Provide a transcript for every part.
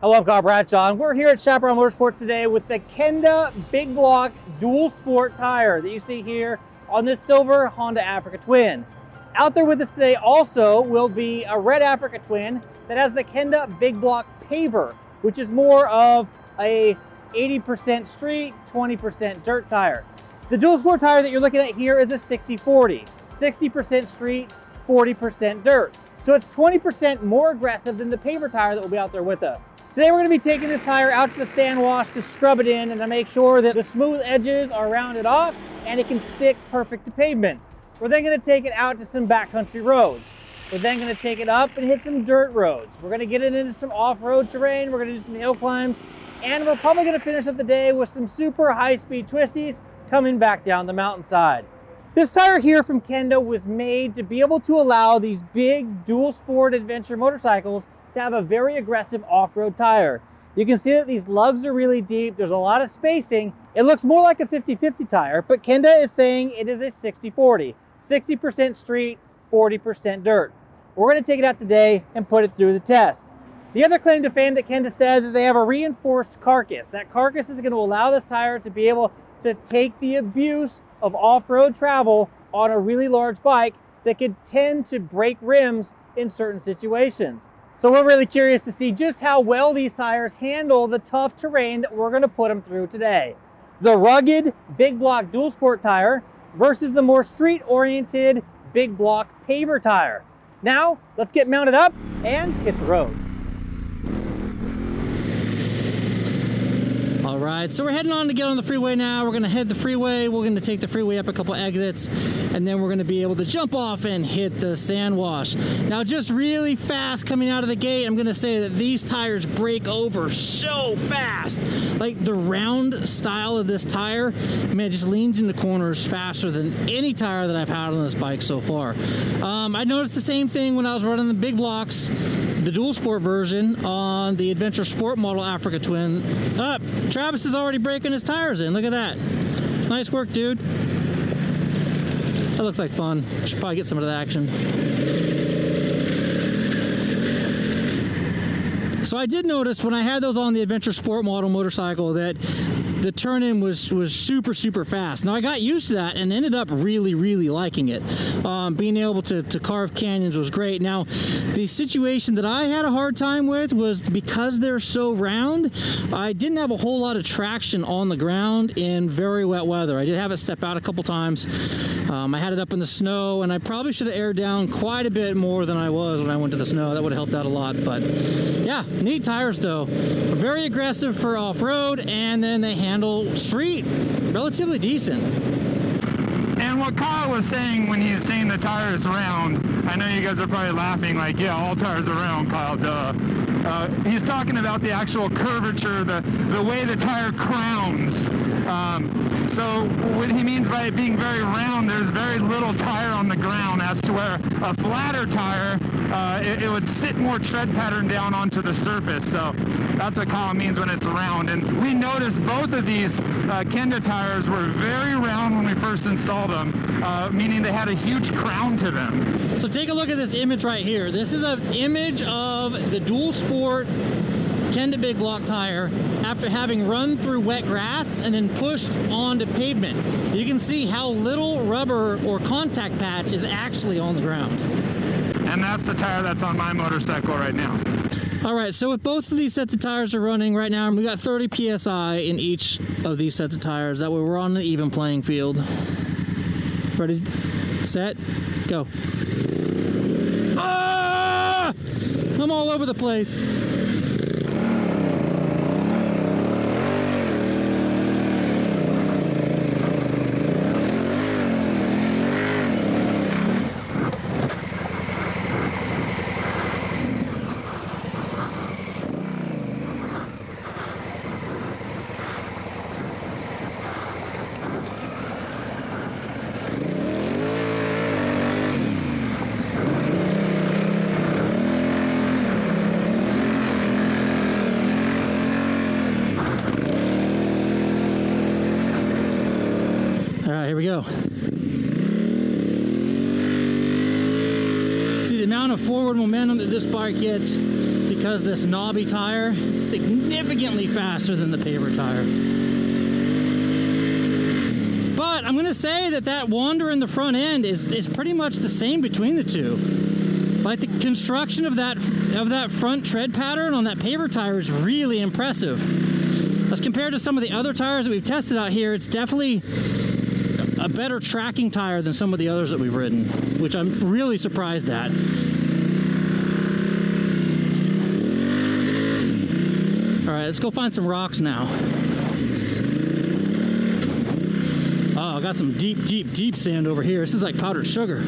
Hello, I'm Kyle Bradshaw, and we're here at Chaparral Motorsports today with the Kenda Big Block Dual Sport Tire that you see here on this silver Honda Africa Twin. Out there with us today also will be a red Africa Twin that has the Kenda Big Block Paver, which is more of a 80% street, 20% dirt tire. The dual sport tire that you're looking at here is a 60-40, 60% street, 40% dirt. So it's 20% more aggressive than the paver tire that will be out there with us. Today we're going to be taking this tire out to the sand wash to scrub it in and to make sure that the smooth edges are rounded off and it can stick perfect to pavement. We're then going to take it out to some backcountry roads. We're then going to take it up and hit some dirt roads. We're going to get it into some off-road terrain. We're going to do some hill climbs. And we're probably going to finish up the day with some super high-speed twisties coming back down the mountainside. This tire here from Kenda was made to be able to allow these big dual sport adventure motorcycles to have a very aggressive off-road tire. You can see that these lugs are really deep. There's a lot of spacing. It looks more like a 50-50 tire, but Kenda is saying it is a 60-40, 60% street, 40% dirt. We're going to take it out today and put it through the test. The other claim to fame that Kenda says is they have a reinforced carcass. That carcass is going to allow this tire to be able to take the abuse of off-road travel on a really large bike that could tend to break rims in certain situations. So we're really curious to see just how well these tires handle the tough terrain that we're going to put them through today. The rugged big block dual sport tire versus the more street-oriented big block paver tire. Now, let's get mounted up and hit the road. All right, so we're heading on to get on the freeway now. We're gonna head the freeway. We're gonna take the freeway up a couple exits, and then we're gonna be able to jump off and hit the sand wash. Now, just really fast coming out of the gate, I'm gonna say that these tires break over so fast. Like the round style of this tire, man, it just leans into corners faster than any tire that I've had on this bike so far. I noticed the same thing when I was running the big blocks, the dual sport version on the Adventure Sport model Africa Twin. Travis is already breaking his tires in. Look at that. Nice work, dude. That looks like fun. Should probably get some of that action. So I did notice when I had those on the Adventure Sport model motorcycle that the turn-in was super fast. Now I got used to that and ended up really liking it. Being able to carve canyons was great. Now the situation that I had a hard time with was because they're so round, I didn't have a whole lot of traction on the ground in very wet weather. I did have it step out a couple times. I had it up in the snow, and I probably should have aired down quite a bit more than I was when I went to the snow. That would have helped out a lot. But yeah, neat tires though. Very aggressive for off-road, and then they handle street relatively decent. And what Kyle was saying when he's saying the tire is round, I know you guys are probably laughing like, yeah, all tires are round, Kyle, duh. He's talking about the actual curvature, the way the tire crowns. So what he means by it being very round, there's very little tire on the ground, as to where a flatter tire, it would sit more tread pattern down onto the surface. So that's what Kyle means when it's round. And we noticed both of these Kenda tires were very round when we first installed them, meaning they had a huge crown to them. So take a look at this image right here. This is an image of the dual sport Kenda Big Block tire after having run through wet grass and then pushed onto pavement. You can see how little rubber or contact patch is actually on the ground. And that's the tire that's on my motorcycle right now. All right, so if both of these sets of tires are running right now, we got 30 PSI in each of these sets of tires. That way we're on an even playing field. Ready, set, go. Ah! I'm all over the place. All right, here we go. See the amount of forward momentum that this bike gets because this Knobby tire is significantly faster than the paver tire. But I'm going to say that that wander in the front end is pretty much the same between the two. Like the construction of that front tread pattern on that paver tire is really impressive. As compared to some of the other tires that we've tested out here, it's definitely a better tracking tire than some of the others that we've ridden, which I'm really surprised at. All right, let's go find some rocks now. Oh, I got some deep, deep, deep sand over here. This is like powdered sugar.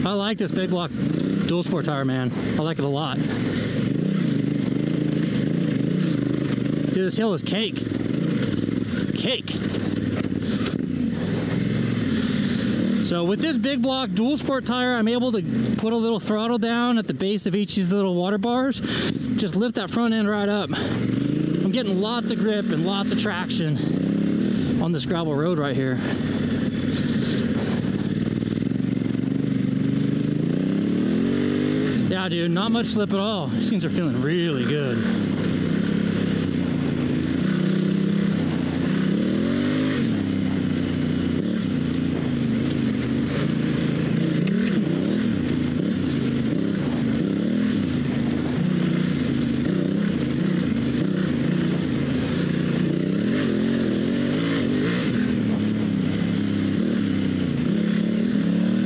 I like this big block dual sport tire, man. I like it a lot. Dude, this hill is cake. Cake. So with this big block dual sport tire, I'm able to put a little throttle down at the base of each of these little water bars. Just lift that front end right up. I'm getting lots of grip and lots of traction on this gravel road right here. Yeah, dude, not much slip at all. These things are feeling really good.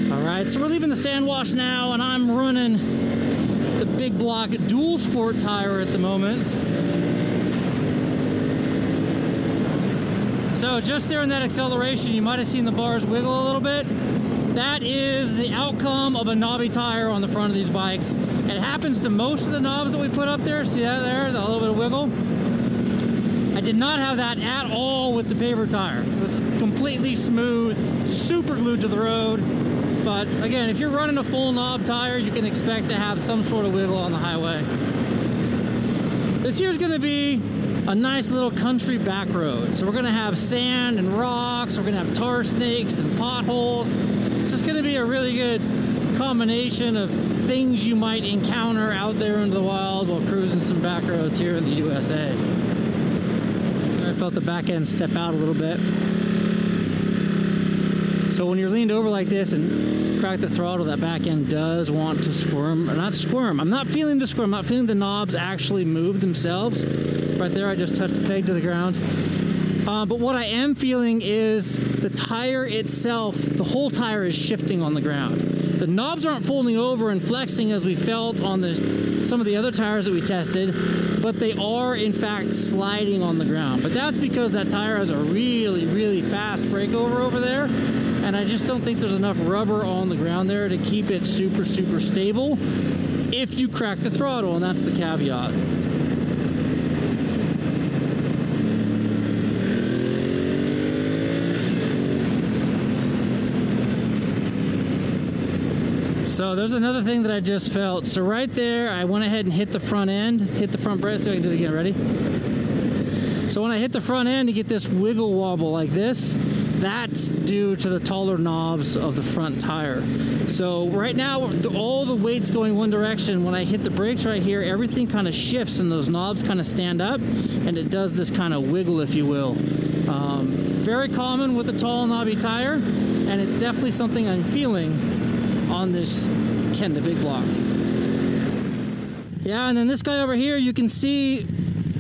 All right, so we're leaving the sand wash now, and I'm running the big block dual sport tire at the moment. So just there in that acceleration, you might have seen the bars wiggle a little bit. That is the outcome of a knobby tire on the front of these bikes. It happens to most of the knobs that we put up there. See that there, a little bit of wiggle? I did not have that at all with the paver tire. It was completely smooth, super glued to the road. But again, if you're running a full knob tire, you can expect to have some sort of wiggle on the highway. This here's gonna be a nice little country back road. So we're gonna have sand and rocks, we're gonna have tar snakes and potholes. It's just gonna be a really good combination of things you might encounter out there in the wild while cruising some back roads here in the USA. I felt the back end step out a little bit. So when you're leaned over like this and crack the throttle, that back end does want to squirm, or not squirm. I'm not feeling the squirm, I'm not feeling the knobs actually move themselves. Right there, I just touched the peg to the ground. But what I am feeling is the tire itself, the whole tire is shifting on the ground. The knobs aren't folding over and flexing as we felt on some of the other tires that we tested, but they are in fact sliding on the ground. But that's because that tire has a really, really fast breakover over there, and I just don't think there's enough rubber on the ground there to keep it super, super stable if you crack the throttle, and that's the caveat. So there's another thing that I just felt. So right there, I went ahead and hit the front end, hit the front brake, so I can do it again, ready? So when I hit the front end, you get this wiggle wobble like this. That's due to the taller knobs of the front tire. So right now, all the weight's going one direction. When I hit the brakes right here, everything kind of shifts and those knobs kind of stand up, and it does this kind of wiggle, if you will. Very common with a tall knobby tire, and it's definitely something I'm feeling on this Kenda big block. Yeah, and then this guy over here, you can see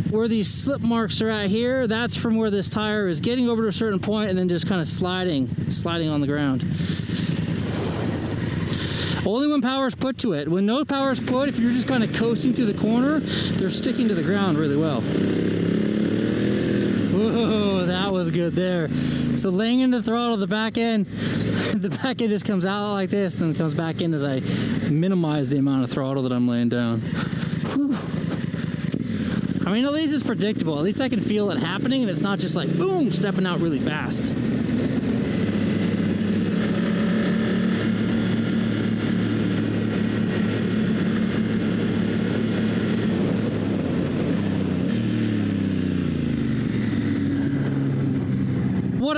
where these slip marks are at here. That's from where this tire is getting over to a certain point and then just kind of sliding on the ground. Only when power is put to it. When no power is put, if you're just kind of coasting through the corner, they're sticking to the ground really well. Whoa, that was good there. So laying into the throttle, the back end just comes out like this and then comes back in as I minimize the amount of throttle that I'm laying down. Whew. I mean, at least it's predictable. At least I can feel it happening and it's not just like, boom, stepping out really fast.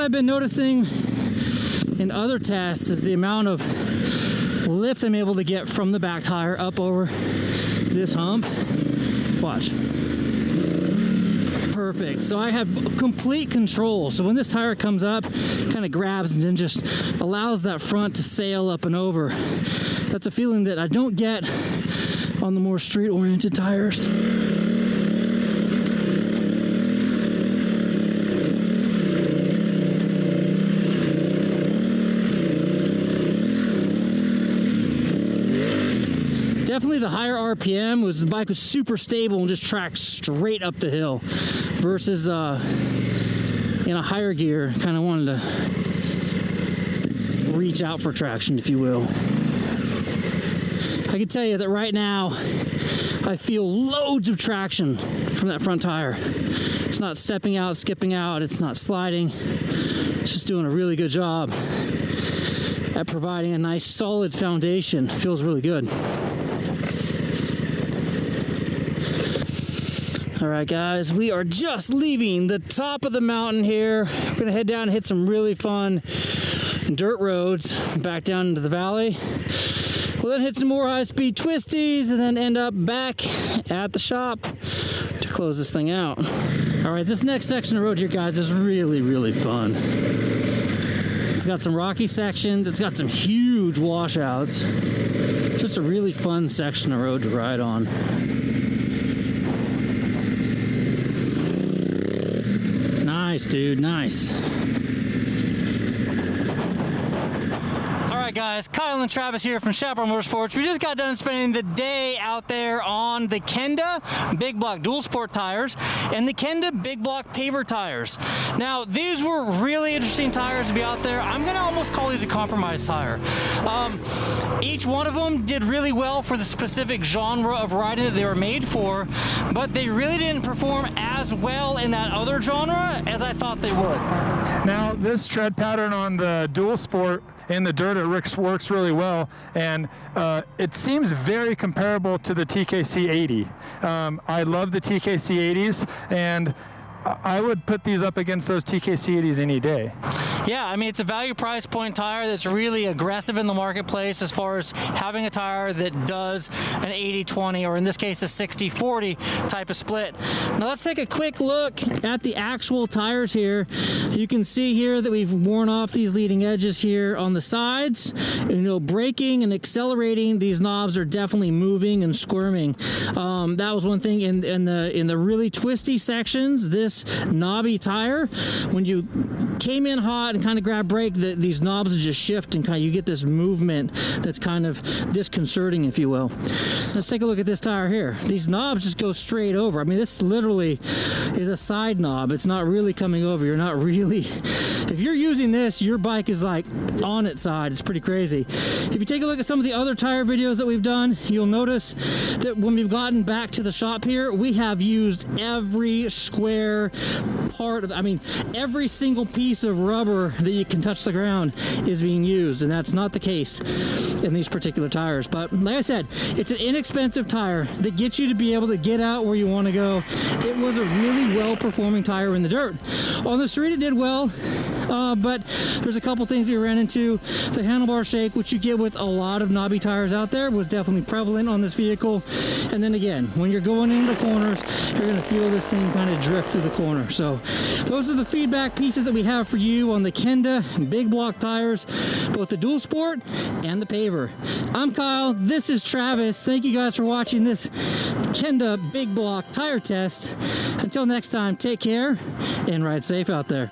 I've been noticing in other tests is the amount of lift I'm able to get from the back tire up over this hump. Watch. Perfect. So I have complete control. So when this tire comes up, kind of grabs and then just allows that front to sail up and over. That's a feeling that I don't get on the more street-oriented tires. Definitely the higher RPM was the bike was super stable and just tracked straight up the hill, versus in a higher gear kind of wanted to reach out for traction, if you will. I can tell you that right now I feel loads of traction from that front tire. It's not stepping out, skipping out, it's not sliding. It's just doing a really good job at providing a nice solid foundation. It feels really good. All right, guys, we are just leaving the top of the mountain here. We're gonna head down and hit some really fun dirt roads back down into the valley. We'll then hit some more high-speed twisties and then end up back at the shop to close this thing out. All right, this next section of road here, guys, is really, really fun. It's got some rocky sections. It's got some huge washouts. Just a really fun section of road to ride on. Nice, dude, nice. All right, guys, Kyle and Travis here from Chaparral Motorsports. We just got done spending the day out there on the Kenda Big Block Dual Sport tires and the Kenda Big Block Paver tires. Now, these were really interesting tires to be out there. I'm gonna almost call these a compromise tire. Each one of them did really well for the specific genre of riding that they were made for, but they really didn't perform as well in that other genre as I thought they would. Now, this tread pattern on the Dual Sport in the dirt, it works really well, and it seems very comparable to the TKC 80. I love the TKC 80s, and I would put these up against those TKC 80s any day. Yeah, I mean, it's a value price point tire that's really aggressive in the marketplace as far as having a tire that does an 80-20, or in this case, a 60-40 type of split. Now let's take a quick look at the actual tires here. You can see here that we've worn off these leading edges here on the sides. You know, braking and accelerating, these knobs are definitely moving and squirming. That was one thing in the really twisty sections. This Knobby tire, when you came in hot and kind of grab brake, these knobs just shift and kind of you get this movement that's kind of disconcerting, if you will. Let's take a look at this tire here. These knobs just go straight over. I mean, this literally is a side knob. It's not really coming over. You're not really, if you're using this, your bike is like on its side. It's pretty crazy. If you take a look at some of the other tire videos that we've done, you'll notice that when we've gotten back to the shop here, we have used every square part of, I mean, every single piece of rubber that you can touch the ground is being used, and that's not the case in these particular tires. But like I said, it's an inexpensive tire that gets you to be able to get out where you want to go. It was a really well-performing tire in the dirt. On the street, it did well, but there's a couple things we ran into. The handlebar shake, which you get with a lot of knobby tires out there, was definitely prevalent on this vehicle. And then again, when you're going into corners, you're going to feel this thing kind of drift through the corner. So those are the feedback pieces that we have for you on the Kenda Big Block tires, both the Dual Sport and the Paver. I'm Kyle, this is Travis. Thank you guys for watching this Kenda Big Block tire test. Until next time, take care and ride safe out there.